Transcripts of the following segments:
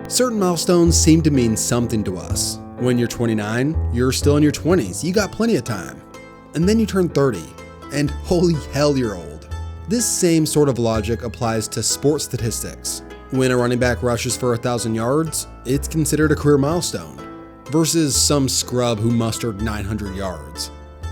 Certain milestones seem to mean something to us. When you're 29, you're still in your 20s, you got plenty of time. And then you turn 30, and holy hell you're old. This same sort of logic applies to sports statistics. When a running back rushes for 1,000 yards, it's considered a career milestone, versus some scrub who mustered 900 yards.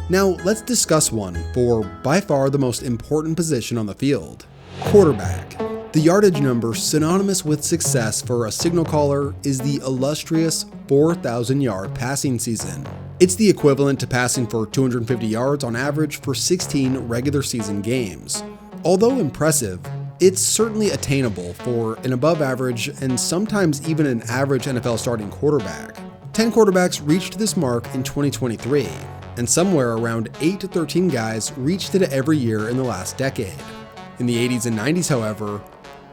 Now let's discuss one for by far the most important position on the field, quarterback. The yardage number synonymous with success for a signal caller is the illustrious 4,000-yard passing season. It's the equivalent to passing for 250 yards on average for 16 regular season games. Although impressive, it's certainly attainable for an above average and sometimes even an average NFL starting quarterback. 10 quarterbacks reached this mark in 2023, and somewhere around 8 to 13 guys reached it every year in the last decade. In the 80s and 90s, however,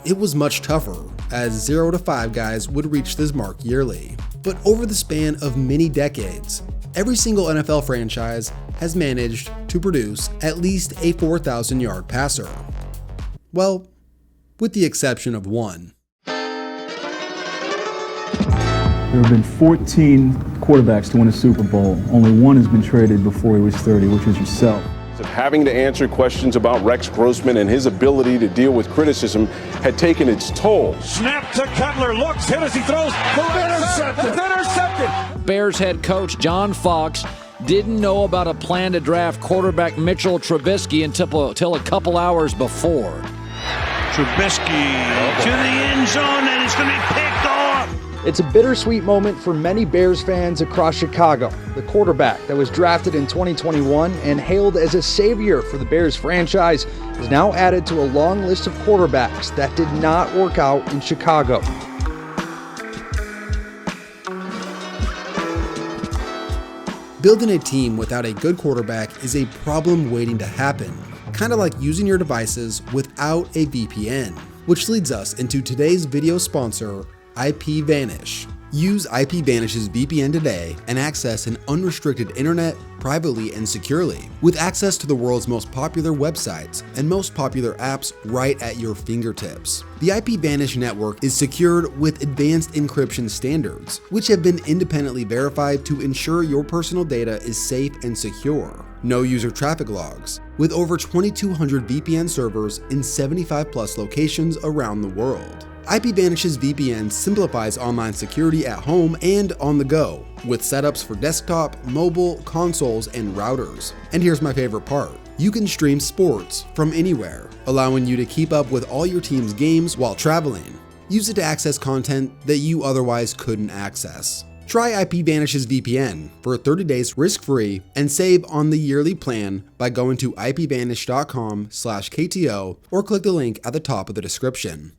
it was much tougher, as 0 to 5 guys would reach this mark yearly. But over the span of many decades, every single NFL franchise has managed to produce at least a 4,000-yard passer. Well, with the exception of one. There have been 14 quarterbacks to win a Super Bowl. Only one has been traded before he was 30, which is yourself. Of having to answer questions about Rex Grossman and his ability to deal with criticism had taken its toll. Snap to Cutler, looks, hit as he throws, intercepted. Bears head coach John Fox didn't know about a plan to draft quarterback Mitchell Trubisky until a couple hours before. Trubisky to the end zone, and it's going to be picked off. It's a bittersweet moment for many Bears fans across Chicago. The quarterback that was drafted in 2021 and hailed as a savior for the Bears franchise is now added to a long list of quarterbacks that did not work out in Chicago. Building a team without a good quarterback is a problem waiting to happen, kind of like using your devices without a VPN, which leads us into today's video sponsor, IPVanish. Use IPVanish's VPN today and access an unrestricted internet privately and securely, with access to the world's most popular websites and most popular apps right at your fingertips. The IPVanish network is secured with advanced encryption standards, which have been independently verified to ensure your personal data is safe and secure. No user traffic logs, with over 2,200 VPN servers in 75 plus locations around the world. IPVanish's VPN simplifies online security at home and on the go, with setups for desktop, mobile, consoles, and routers. And here's my favorite part. You can stream sports from anywhere, allowing you to keep up with all your team's games while traveling. Use it to access content that you otherwise couldn't access. Try IPVanish's VPN for 30 days risk-free and save on the yearly plan by going to ipvanish.com/KTO or click the link at the top of the description.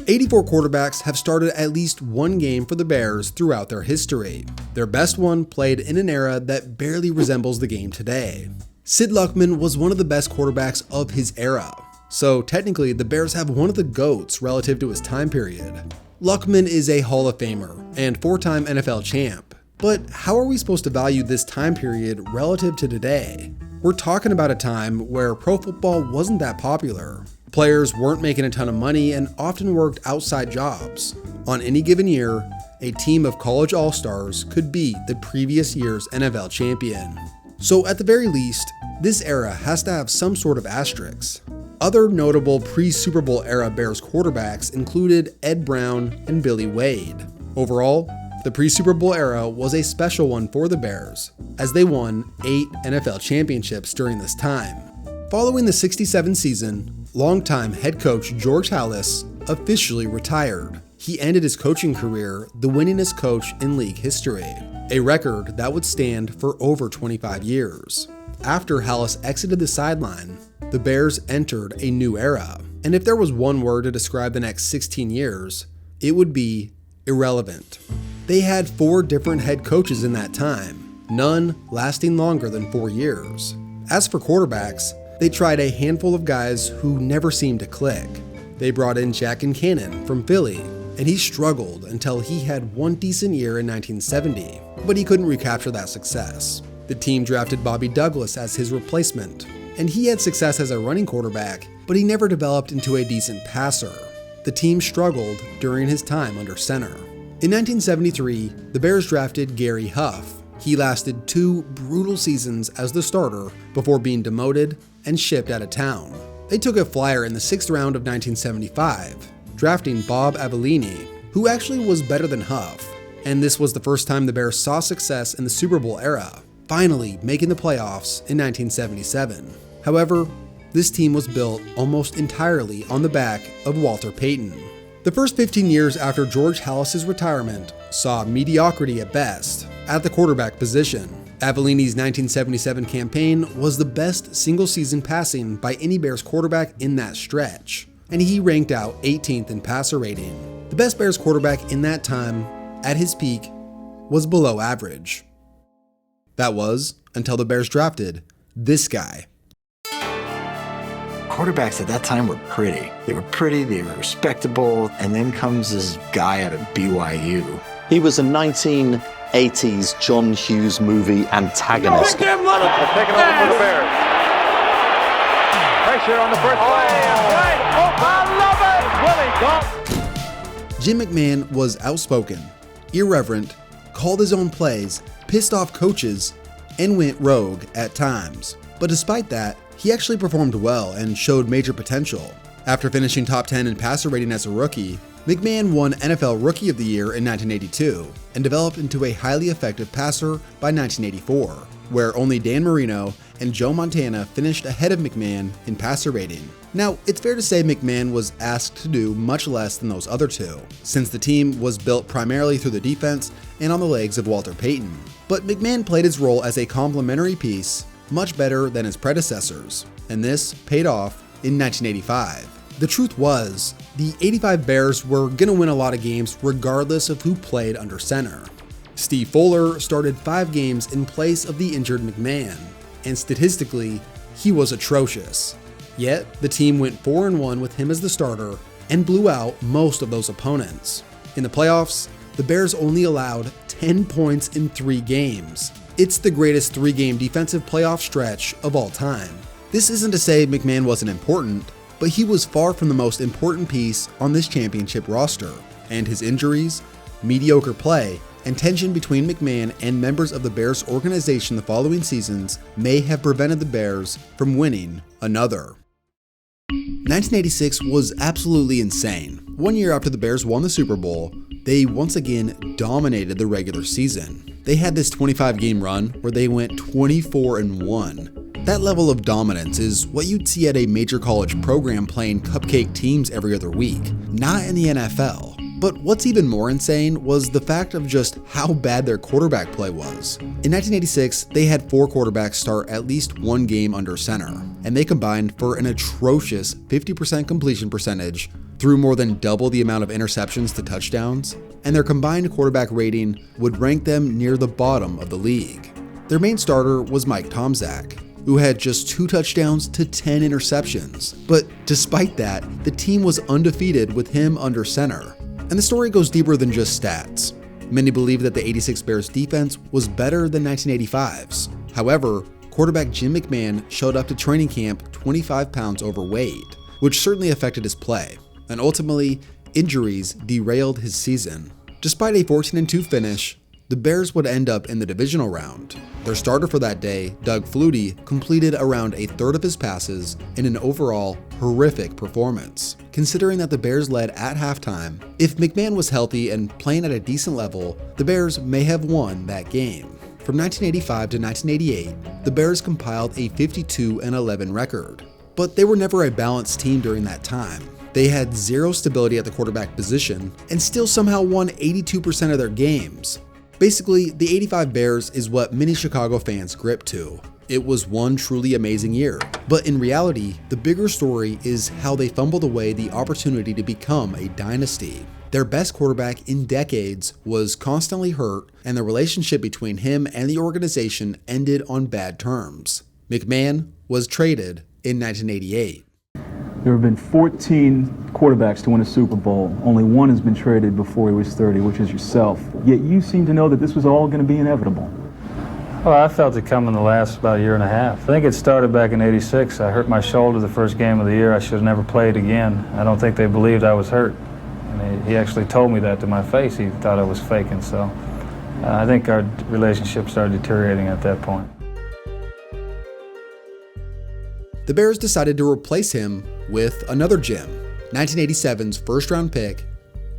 84 quarterbacks have started at least one game for the Bears throughout their history. Their best one played in an era that barely resembles the game today. Sid Luckman was one of the best quarterbacks of his era, so technically the Bears have one of the GOATs relative to his time period. Luckman is a Hall of Famer and 4-time NFL champ, but how are we supposed to value this time period relative to today? We're talking about a time where pro football wasn't that popular. Players weren't making a ton of money and often worked outside jobs. On any given year, a team of college all-stars could beat the previous year's NFL champion. So at the very least, this era has to have some sort of asterisk. Other notable pre-Super Bowl era Bears quarterbacks included Ed Brown and Billy Wade. Overall, the pre-Super Bowl era was a special one for the Bears, as they won 8 NFL championships during this time. Following the '67 season, longtime head coach George Halas officially retired. He ended his coaching career the winningest coach in league history, a record that would stand for over 25 years. After Halas exited the sideline, the Bears entered a new era, and if there was one word to describe the next 16 years, it would be irrelevant. They had 4 different head coaches in that time, none lasting longer than 4 years. As for quarterbacks, they tried a handful of guys who never seemed to click. They brought in Jack Cannon from Philly, and he struggled until he had one decent year in 1970, but he couldn't recapture that success. The team drafted Bobby Douglas as his replacement, and he had success as a running quarterback, but he never developed into a decent passer. the team struggled during his time under center. In 1973, the Bears drafted Gary Huff. He lasted 2 brutal seasons as the starter before being demoted and shipped out of town. They took a flyer in the 6th round of 1975, drafting Bob Avellini, who actually was better than Huff, and this was the first time the Bears saw success in the Super Bowl era, finally making the playoffs in 1977. However, this team was built almost entirely on the back of Walter Payton. The first 15 years after George Halas's retirement saw mediocrity at best at the quarterback position. Avellini's 1977 campaign was the best single-season passing by any Bears quarterback in that stretch, and he ranked out 18th in passer rating. The best Bears quarterback in that time, at his peak, was below average. That was until the Bears drafted this guy. Quarterbacks at that time were pretty. They were pretty, they were respectable, and then comes this guy out of BYU. He was a 1980s John Hughes movie antagonist. Taking over for the Bears. Pressure on the first play. Right. Oh, I love it. Willie Galt. Jim McMahon was outspoken, irreverent, called his own plays, pissed off coaches, and went rogue at times. But despite that, he actually performed well and showed major potential. After finishing top 10 in passer rating as a rookie, McMahon won NFL Rookie of the Year in 1982 and developed into a highly effective passer by 1984, where only Dan Marino and Joe Montana finished ahead of McMahon in passer rating. Now, it's fair to say McMahon was asked to do much less than those other two, since the team was built primarily through the defense and on the legs of Walter Payton. But McMahon played his role as a complementary piece much better than his predecessors, and this paid off in 1985. The truth was, the 85 Bears were gonna win a lot of games regardless of who played under center. Steve Fuller started 5 games in place of the injured McMahon, and statistically, he was atrocious. Yet, the team went 4-1 with him as the starter and blew out most of those opponents. In the playoffs, the Bears only allowed 10 points in 3 games. It's the greatest 3-game defensive playoff stretch of all time. This isn't to say McMahon wasn't important, but he was far from the most important piece on this championship roster, and his injuries, mediocre play, and tension between McMahon and members of the Bears organization the following seasons may have prevented the Bears from winning another. 1986 was absolutely insane. 1 year after the Bears won the Super Bowl, they once again dominated the regular season. They had this 25-game run where they went 24-1. That level of dominance is what you'd see at a major college program playing cupcake teams every other week, not in the NFL. But what's even more insane was the fact of just how bad their quarterback play was. In 1986, they had 4 quarterbacks start at least 1 game under center, and they combined for an atrocious 50% completion percentage, threw more than double the amount of interceptions to touchdowns, and their combined quarterback rating would rank them near the bottom of the league. Their main starter was Mike Tomczak, who had just 2 touchdowns to 10 interceptions. But despite that, the team was undefeated with him under center. And the story goes deeper than just stats. Many believe that the 86 Bears defense was better than 1985's. However, quarterback Jim McMahon showed up to training camp 25 pounds overweight, which certainly affected his play. And ultimately, injuries derailed his season. Despite a 14-2 finish, the Bears would end up in the divisional round. Their starter for that day, Doug Flutie, completed around a third of his passes in an overall horrific performance. Considering that the Bears led at halftime, if McMahon was healthy and playing at a decent level, the Bears may have won that game. From 1985 to 1988, the Bears compiled a 52-11 record. But they were never a balanced team during that time. They had zero stability at the quarterback position and still somehow won 82% of their games. Basically, the 85 Bears is what many Chicago fans grip to. It was one truly amazing year. But in reality, the bigger story is how they fumbled away the opportunity to become a dynasty. Their best quarterback in decades was constantly hurt, and the relationship between him and the organization ended on bad terms. McMahon was traded in 1988. There have been 14 quarterbacks to win a Super Bowl. Only one has been traded before he was 30, which is yourself. Yet you seem to know that this was all going to be inevitable. Well, I felt it coming the last about a year and a half. I think it started back in '86. I hurt my shoulder the first game of the year. I should have never played again. I don't think they believed I was hurt. And he actually told me that to my face. He thought I was faking. So I think our relationship started deteriorating at that point. The Bears decided to replace him with another Jim, 1987's first-round pick,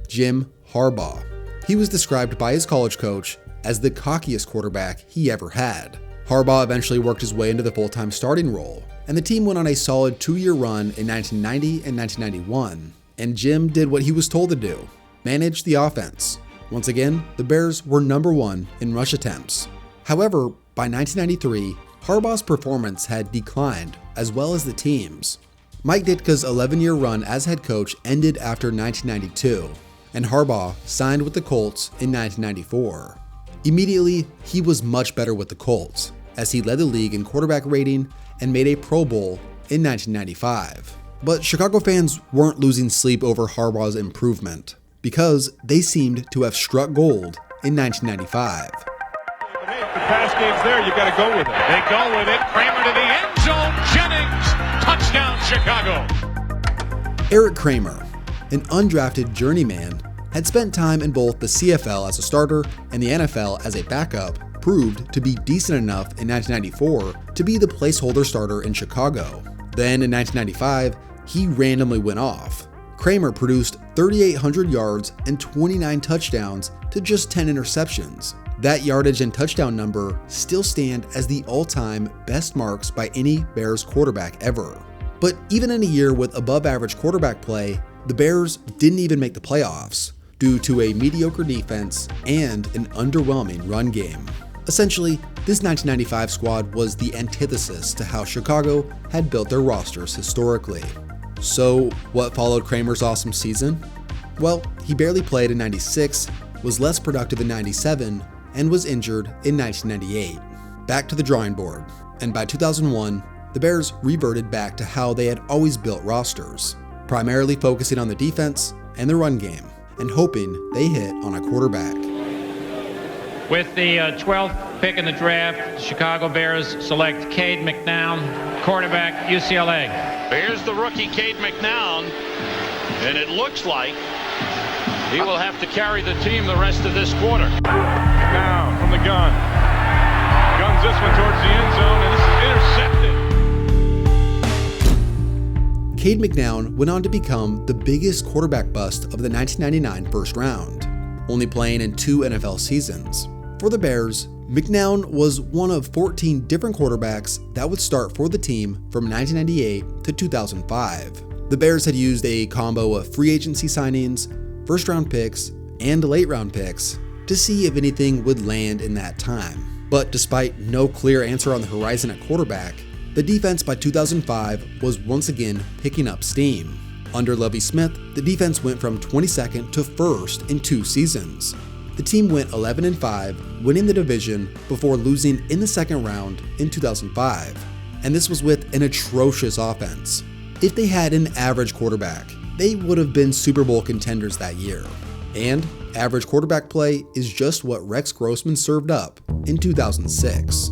Jim Harbaugh. He was described by his college coach as the cockiest quarterback he ever had. Harbaugh eventually worked his way into the full-time starting role, and the team went on a solid 2-year run in 1990 and 1991, and Jim did what he was told to do, manage the offense. Once again, the Bears were number 1 in rush attempts. However, by 1993, Harbaugh's performance had declined, as well as the team's. Mike Ditka's 11-year run as head coach ended after 1992, and Harbaugh signed with the Colts in 1994. Immediately, he was much better with the Colts, as he led the league in quarterback rating and made a Pro Bowl in 1995. But Chicago fans weren't losing sleep over Harbaugh's improvement, because they seemed to have struck gold in 1995. Hey, if the pass game's there, you got to go with it. They go with it. Kramer to the end zone. Jennings. Touchdown, Chicago. Eric Kramer, an undrafted journeyman, had spent time in both the CFL as a starter and the NFL as a backup, proved to be decent enough in 1994 to be the placeholder starter in Chicago. Then in 1995, he randomly went off. Kramer produced 3,800 yards and 29 touchdowns to just 10 interceptions. That yardage and touchdown number still stand as the all-time best marks by any Bears quarterback ever. But even in a year with above-average quarterback play, the Bears didn't even make the playoffs due to a mediocre defense and an underwhelming run game. Essentially, this 1995 squad was the antithesis to how Chicago had built their rosters historically. So, what followed Kramer's awesome season? Well, he barely played in '96, was less productive in '97, and was injured in 1998. Back to the drawing board, and by 2001, the Bears reverted back to how they had always built rosters, primarily focusing on the defense and the run game, and hoping they hit on a quarterback. With the 12th pick in the draft, the Chicago Bears select Cade McNown, quarterback, UCLA. Here's the rookie, Cade McNown, and it looks like he will have to carry the team the rest of this quarter. Now, from the gun. Guns this one towards the end zone, and this is intercepted. Cade McNown went on to become the biggest quarterback bust of the 1999 first round, only playing in 2 NFL seasons. For the Bears, McNown was one of 14 different quarterbacks that would start for the team from 1998 to 2005. The Bears had used a combo of free agency signings, first-round picks, and late-round picks to see if anything would land in that time. But despite no clear answer on the horizon at quarterback, the defense by 2005 was once again picking up steam. Under Lovie Smith, the defense went from 22nd to 1st in 2 seasons. The team went 11-5, winning the division before losing in the second round in 2005. And this was with an atrocious offense. If they had an average quarterback, they would have been Super Bowl contenders that year. And average quarterback play is just what Rex Grossman served up in 2006.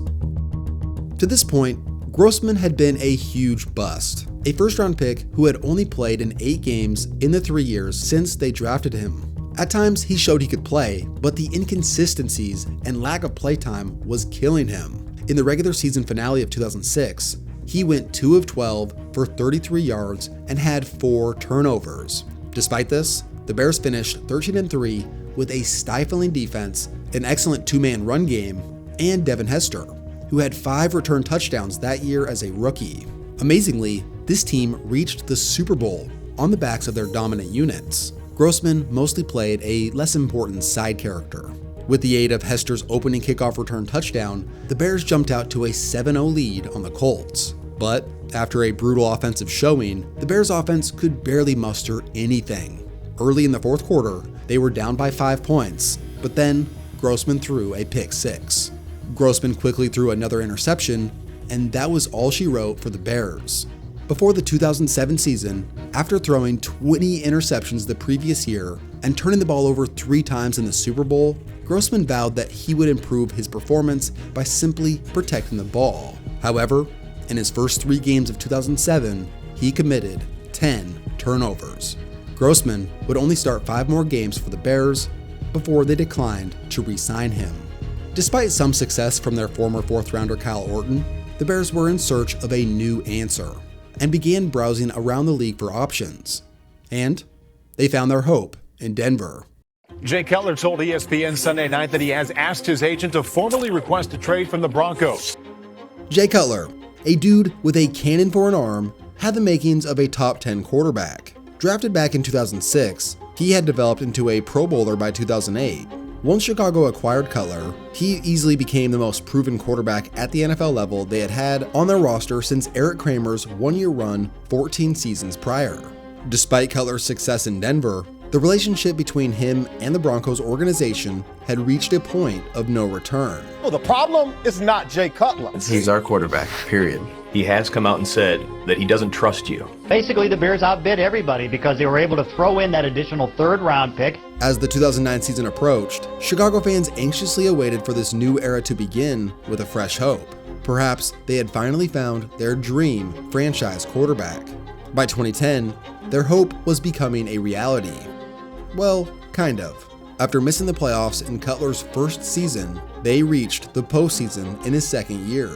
To this point, Grossman had been a huge bust, a first-round pick who had only played in 8 games in the 3 years since they drafted him. At times, he showed he could play, but the inconsistencies and lack of playtime was killing him. In the regular season finale of 2006, he went 2 of 12 for 33 yards and had 4 turnovers. Despite this, the Bears finished 13-3 with a stifling defense, an excellent 2-man run game, and Devin Hester, who had 5 return touchdowns that year as a rookie. Amazingly, this team reached the Super Bowl on the backs of their dominant units. Grossman mostly played a less important side character. With the aid of Hester's opening kickoff return touchdown, the Bears jumped out to a 7-0 lead on the Colts. But after a brutal offensive showing, the Bears offense could barely muster anything. Early in the fourth quarter, they were down by 5 points, but then Grossman threw a pick 6. Grossman quickly threw another interception, and that was all she wrote for the Bears. Before the 2007 season, after throwing 20 interceptions the previous year and turning the ball over 3 times in the Super Bowl, Grossman vowed that he would improve his performance by simply protecting the ball. However, in his first 3 games of 2007, he committed 10 turnovers. Grossman would only start 5 more games for the Bears before they declined to re-sign him. Despite some success from their former 4th-rounder Kyle Orton, the Bears were in search of a new answer and began browsing around the league for options. And they found their hope in Denver. Jay Cutler told ESPN Sunday night that he has asked his agent to formally request a trade from the Broncos. Jay Cutler, a dude with a cannon for an arm, had the makings of a top 10 quarterback. Drafted back in 2006, he had developed into a Pro Bowler by 2008. Once Chicago acquired Cutler, he easily became the most proven quarterback at the NFL level they had had on their roster since Eric Kramer's 1-year run 14 seasons prior. Despite Cutler's success in Denver, the relationship between him and the Broncos organization had reached a point of no return. Well, the problem is not Jay Cutler. He's our quarterback, period. He has come out and said that he doesn't trust you. Basically, the Bears outbid everybody because they were able to throw in that additional 3rd-round pick. As the 2009 season approached, Chicago fans anxiously awaited for this new era to begin with a fresh hope. Perhaps they had finally found their dream franchise quarterback. By 2010, their hope was becoming a reality. Well, kind of. After missing the playoffs in Cutler's first season, they reached the postseason in his 2nd year.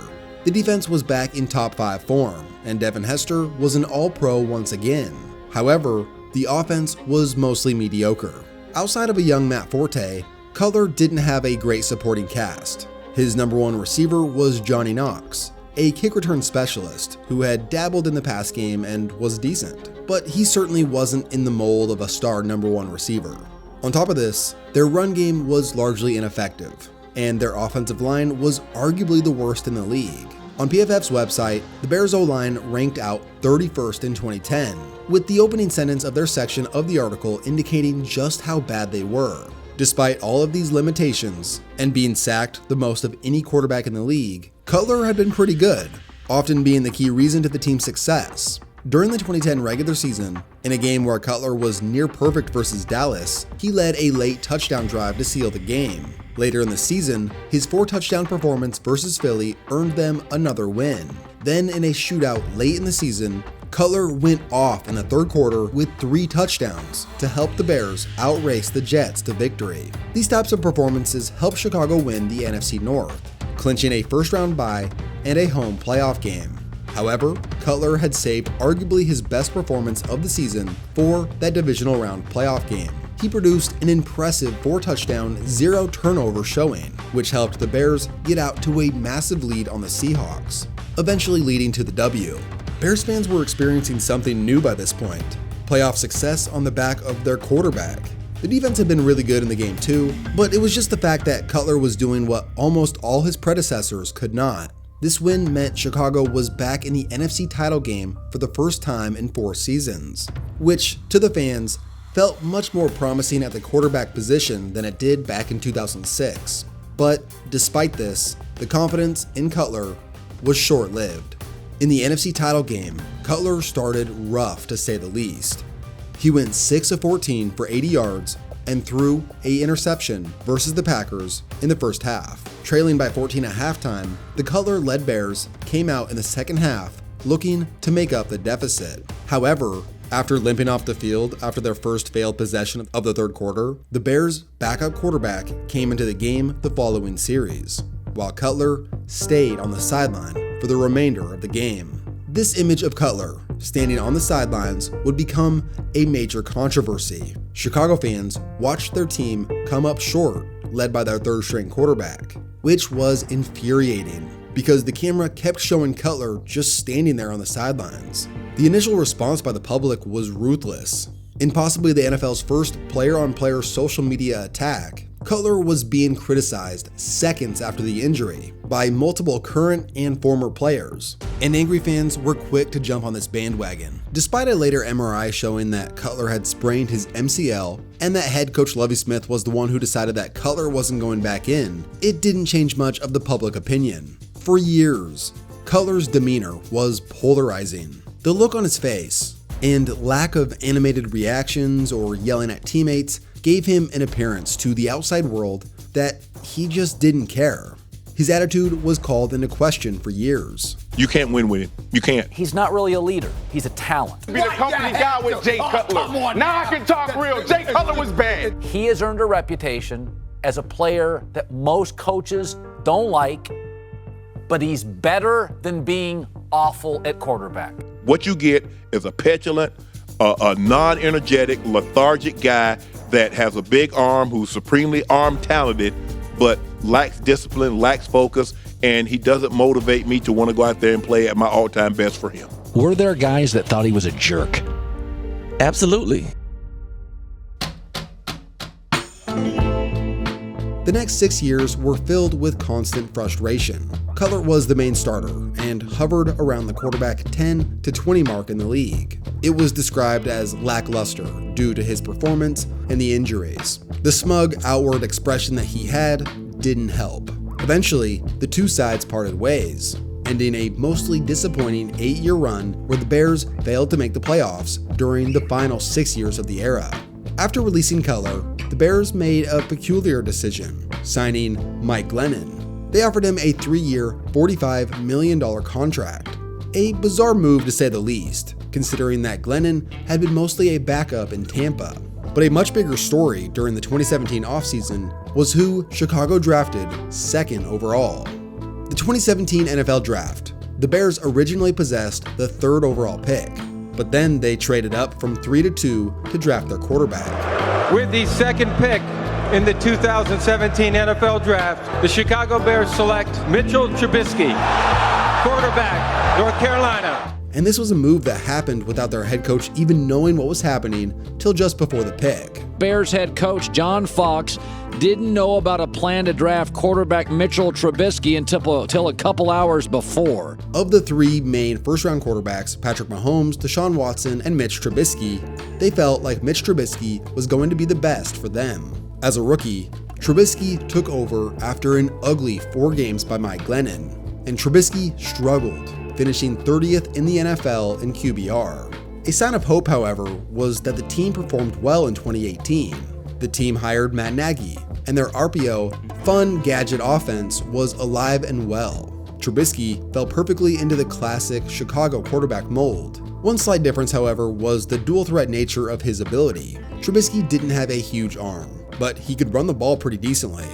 The defense was back in top 5 form, and Devin Hester was an All-Pro once again. However, the offense was mostly mediocre. Outside of a young Matt Forte, Cutler didn't have a great supporting cast. His number 1 receiver was Johnny Knox, a kick return specialist who had dabbled in the pass game and was decent, but he certainly wasn't in the mold of a star number 1 receiver. On top of this, their run game was largely ineffective, and their offensive line was arguably the worst in the league. On PFF's website, the Bears O-line ranked out 31st in 2010, with the opening sentence of their section of the article indicating just how bad they were. Despite all of these limitations, and being sacked the most of any quarterback in the league, Cutler had been pretty good, often being the key reason to the team's success. During the 2010 regular season, in a game where Cutler was near perfect versus Dallas, he led a late touchdown drive to seal the game. Later in the season, his 4-touchdown performance versus Philly earned them another win. Then in a shootout late in the season, Cutler went off in the 3rd quarter with 3 touchdowns to help the Bears outrace the Jets to victory. These types of performances helped Chicago win the NFC North, clinching a 1st-round bye and a home playoff game. However, Cutler had saved arguably his best performance of the season for that divisional round playoff game. He produced an impressive 4-touchdown, 0-turnover showing, which helped the Bears get out to a massive lead on the Seahawks, eventually leading to the W. Bears fans were experiencing something new by this point: playoff success on the back of their quarterback. The defense had been really good in the game too, but it was just the fact that Cutler was doing what almost all his predecessors could not. This win meant Chicago was back in the NFC title game for the first time in 4 seasons, which, to the fans, felt much more promising at the quarterback position than it did back in 2006. But despite this, the confidence in Cutler was short-lived. In the NFC title game, Cutler started rough to say the least. He went 6 of 14 for 80 yards and threw an interception versus the Packers in the first half. Trailing by 14 at halftime, the Cutler-led Bears came out in the second half looking to make up the deficit. However, after limping off the field after their first failed possession of the 3rd quarter, the Bears' backup quarterback came into the game the following series, while Cutler stayed on the sideline for the remainder of the game. This image of Cutler standing on the sidelines would become a major controversy. Chicago fans watched their team come up short, led by their 3rd-string quarterback, which was infuriating because the camera kept showing Cutler just standing there on the sidelines. The initial response by the public was ruthless. In possibly the NFL's first player-on-player social media attack, Cutler was being criticized seconds after the injury by multiple current and former players, and angry fans were quick to jump on this bandwagon. Despite a later MRI showing that Cutler had sprained his MCL and that head coach Lovie Smith was the one who decided that Cutler wasn't going back in, it didn't change much of the public opinion. For years, Cutler's demeanor was polarizing. The look on his face and lack of animated reactions or yelling at teammates gave him an appearance to the outside world that he just didn't care. His attitude was called into question for years. You can't win with him. You can't. He's not really a leader. He's a talent. Be the company guy with Jay Cutler. Now I can talk real. Jay Cutler was bad. He has earned a reputation as a player that most coaches don't like, but he's better than being awful at quarterback. What you get is a petulant, a non-energetic, lethargic guy that has a big arm, who's supremely arm talented, but lacks discipline, lacks focus, and he doesn't motivate me to want to go out there and play at my all-time best for him. Were there guys that thought he was a jerk? Absolutely. The next 6 years were filled with constant frustration. Cutler was the main starter and hovered around the quarterback 10 to 20 mark in the league. It was described as lackluster due to his performance and the injuries. The smug outward expression that he had didn't help. Eventually, the two sides parted ways, ending a mostly disappointing 8-year run where the Bears failed to make the playoffs during the final 6 years of the era. After releasing Cutler, the Bears made a peculiar decision, signing Mike Glennon. They offered him a 3-year, $45 million contract. A bizarre move to say the least, considering that Glennon had been mostly a backup in Tampa. But a much bigger story during the 2017 offseason was who Chicago drafted second overall. The 2017 NFL Draft. The Bears originally possessed the 3rd overall pick, but then they traded up from 3 to 2 to draft their quarterback. With the 2nd pick in the 2017 NFL Draft, the Chicago Bears select Mitchell Trubisky, quarterback, North Carolina. And this was a move that happened without their head coach even knowing what was happening till just before the pick. Bears head coach John Fox didn't know about a plan to draft quarterback Mitchell Trubisky until a couple hours before. Of the 3 main first-round quarterbacks, Patrick Mahomes, Deshaun Watson, and Mitch Trubisky, they felt like Mitch Trubisky was going to be the best for them. As a rookie, Trubisky took over after an ugly 4 games by Mike Glennon, and Trubisky struggled, finishing 30th in the NFL in QBR. A sign of hope, however, was that the team performed well in 2018. The team hired Matt Nagy, and their RPO, fun gadget offense was alive and well. Trubisky fell perfectly into the classic Chicago quarterback mold. One slight difference, however, was the dual threat nature of his ability. Trubisky didn't have a huge arm, but he could run the ball pretty decently.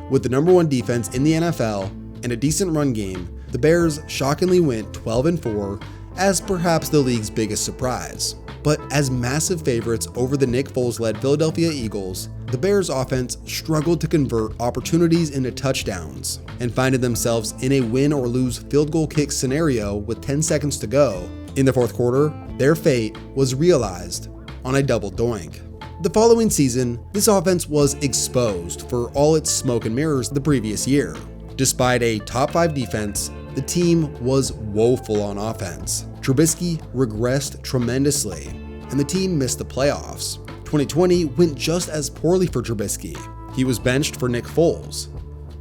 With the number 1 defense in the NFL and a decent run game, the Bears shockingly went 12-4 as perhaps the league's biggest surprise. But as massive favorites over the Nick Foles-led Philadelphia Eagles, the Bears offense struggled to convert opportunities into touchdowns and finding themselves in a win or lose field goal kick scenario with 10 seconds to go. In the 4th quarter, their fate was realized on a double doink. The following season, this offense was exposed for all its smoke and mirrors the previous year. Despite a top 5 defense, the team was woeful on offense. Trubisky regressed tremendously, and the team missed the playoffs. 2020 went just as poorly for Trubisky. He was benched for Nick Foles,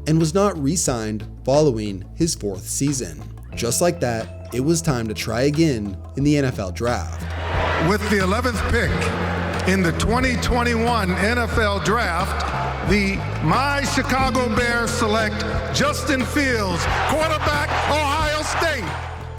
and was not re-signed following his 4th season. Just like that, it was time to try again in the NFL Draft. With the 11th pick in the 2021 NFL Draft, my Chicago Bears select Justin Fields, quarterback, Ohio State.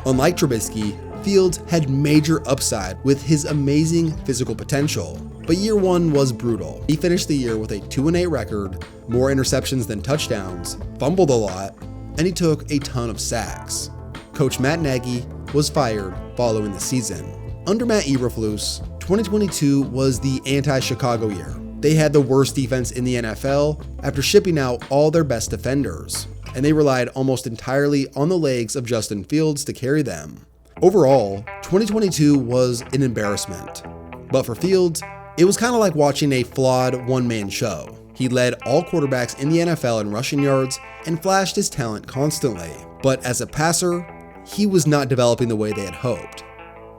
Unlike Trubisky, Fields had major upside with his amazing physical potential, but year 1 was brutal. He finished the year with a 2-8 record, more interceptions than touchdowns, fumbled a lot, and he took a ton of sacks. Coach Matt Nagy was fired following the season. Under Matt Eberflus, 2022 was the anti-Chicago year. They had the worst defense in the NFL after shipping out all their best defenders, and they relied almost entirely on the legs of Justin Fields to carry them. Overall, 2022 was an embarrassment. But for Fields, it was kind of like watching a flawed one-man show. He led all quarterbacks in the NFL in rushing yards and flashed his talent constantly. But as a passer, he was not developing the way they had hoped.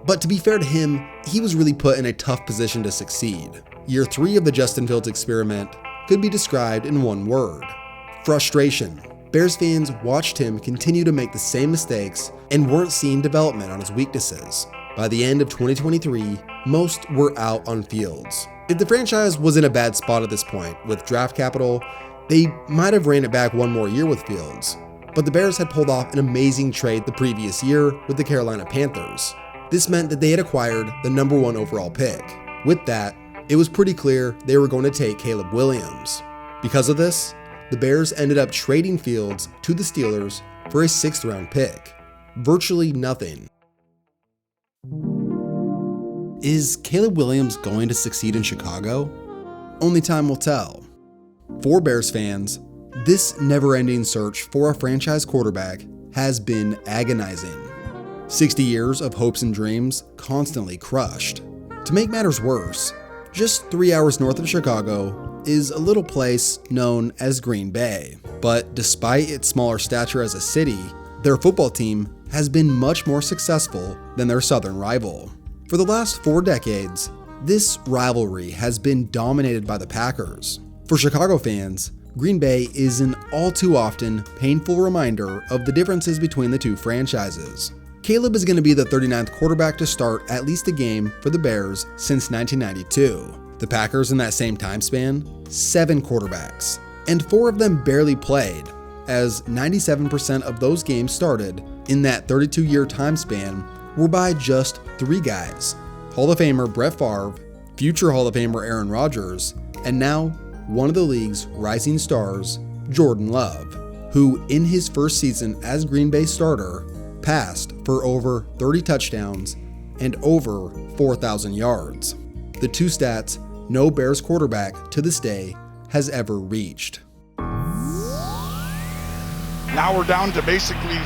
But to be fair to him, he was really put in a tough position to succeed. Year 3 of the Justin Fields experiment could be described in one word: frustration. Bears fans watched him continue to make the same mistakes and weren't seeing development on his weaknesses. By the end of 2023, most were out on Fields. If the franchise was in a bad spot at this point with draft capital, they might have ran it back one more year with Fields. But the Bears had pulled off an amazing trade the previous year with the Carolina Panthers. This meant that they had acquired the number 1 overall pick. With that, it was pretty clear they were going to take Caleb Williams. Because of this, the Bears ended up trading Fields to the Steelers for a 6th round pick. Virtually nothing. Is Caleb Williams going to succeed in Chicago? Only time will tell. For Bears fans, this never-ending search for a franchise quarterback has been agonizing. 60 years of hopes and dreams constantly crushed. To make matters worse, just 3 hours north of Chicago is a little place known as Green Bay. But despite its smaller stature as a city, their football team has been much more successful than their southern rival. For the last 4 decades, this rivalry has been dominated by the Packers. For Chicago fans, Green Bay is an all too often painful reminder of the differences between the two franchises. Caleb is going to be the 39th quarterback to start at least a game for the Bears since 1992. The Packers in that same time span, 7 quarterbacks, and 4 of them barely played, as 97% of those games started in that 32-year time span were by just 3 guys: Hall of Famer Brett Favre, future Hall of Famer Aaron Rodgers, and now one of the league's rising stars, Jordan Love, who in his first season as Green Bay starter passed for over 30 touchdowns and over 4,000 yards. The 2 stats no Bears quarterback to this day has ever reached. Now we're down to basically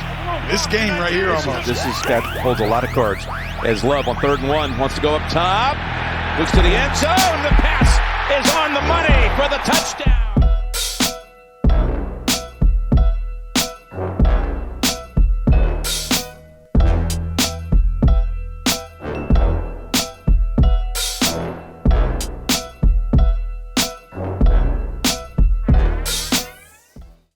this game right here almost. This holds a lot of cards. As Love on 3rd and 1 wants to go up top, looks to the end zone. The pass is on the money.